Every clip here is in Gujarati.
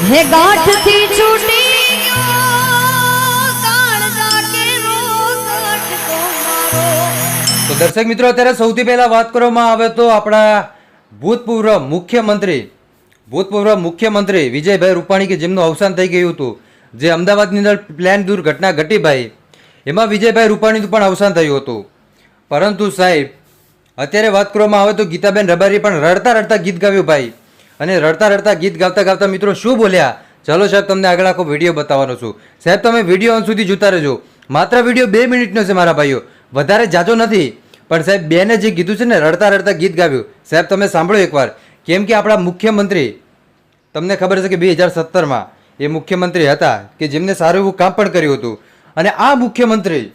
હે ગાંઠથી છૂટી ગયો કાળજા કેરો કટકો મારો। તો દર્શક મિત્રો, અત્યારે સૌથી પહેલા વાત કરવામાં આવે તો આપણા ભૂતપૂર્વ મુખ્યમંત્રી વિજયભાઈ રૂપાણી કે જેમનું અવસાન થઈ ગયું હતું, જે અમદાવાદની અંદર પ્લેન દુર્ઘટના ઘટી ભાઈ, એમાં વિજયભાઈ રૂપાણીનું પણ અવસાન થયું હતું। પરંતુ સાહેબ, અત્યારે વાત કરવામાં આવે તો ગીતાબેન રબારી પણ રડતા રડતા ગીત ગાવ્યું ભાઈ, અને રડતા રડતા ગીત ગાતા ગાતા મિત્રો શું બોલ્યા, ચાલો સાહેબ તમને આગળ આખો વિડીયો બતાવવાનો છું। સાહેબ તમે વિડીયો અંત સુધી જોતા રહેજો, માત્ર વિડીયો 2 મિનિટનો છે મારા ભાઈઓ, વધારે જાજો નથી। પણ સાહેબ બેને જે કીધું છે ને, રડતા રડતા ગીત ગાવ્યું, સાહેબ તમે સાંભળો એકવાર। કેમ કે આપણા મુખ્યમંત્રી, તમને ખબર છે કે 2017માં એ મુખ્યમંત્રી હતા કે જેમને સારું એવું કામ પણ કર્યું હતું, અને આ મુખ્યમંત્રી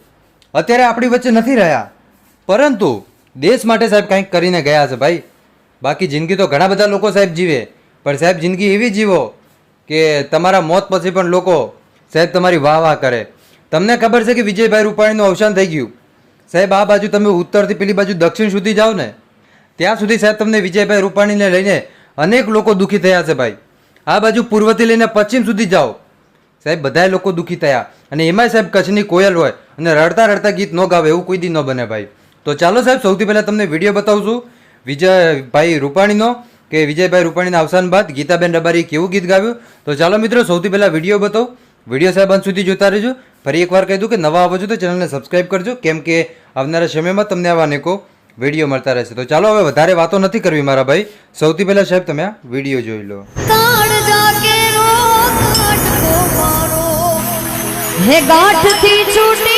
અત્યારે આપણી વચ્ચે નથી રહ્યા, પરંતુ દેશ માટે સાહેબ કંઈક કરીને ગયા છે ભાઈ। બાકી જિંદગી તો ઘણા બધા લોકો સાહેબ જીવે, પણ સાહેબ જિંદગી એવી જીવો કે તમારા મોત પછી પણ લોકો સાહેબ તમારી વાહ વાહ કરે। તમને ખબર છે કે વિજયભાઈ રૂપાણીનું અવસાન થઈ ગયું સાહેબ, આ બાજુ તમે ઉત્તરથી પેલી બાજુ દક્ષિણ સુધી જાઓ ને, ત્યાં સુધી સાહેબ તમને વિજયભાઈ રૂપાણીને લઈને અનેક લોકો દુઃખી થયા છે ભાઈ। આ બાજુ પૂર્વથી લઈને પશ્ચિમ સુધી જાઓ સાહેબ, બધાય લોકો દુઃખી થયા, અને એમાંય સાહેબ કચ્છની કોયલ હોય અને રડતા રડતા ગીત ન ગાવે એવું કોઈ દી ન બને ભાઈ। તો ચાલો સાહેબ સૌથી પહેલાં તમને વિડીયો બતાવું છું વિજયભાઈ રૂપાણીનો, કે વિજયભાઈ રૂપાણીના અવસાન બાદ ગીતાબેન રબારીએ કેવું ગીત ગાવ્યું। તો ચાલો મિત્રો સૌથી પહેલાં વિડીયો બતાવો, વિડીયો સાહેબ અંત સુધી જોતા રહેજો। ફરી એકવાર કહી દઉં કે નવા આવો છો તો ચેનલને સબસ્ક્રાઈબ કરજો, કેમ કે આવનારા સમયમાં તમને આવા અનેકો વિડીયો મળતા રહેશે। તો ચાલો હવે વધારે વાતો નથી કરવી મારા ભાઈ, સૌથી પહેલાં સાહેબ તમે આ વિડીયો જોઈ લો। કાળજા કેરો કટકો મારો હે ગાંઠથી છૂટી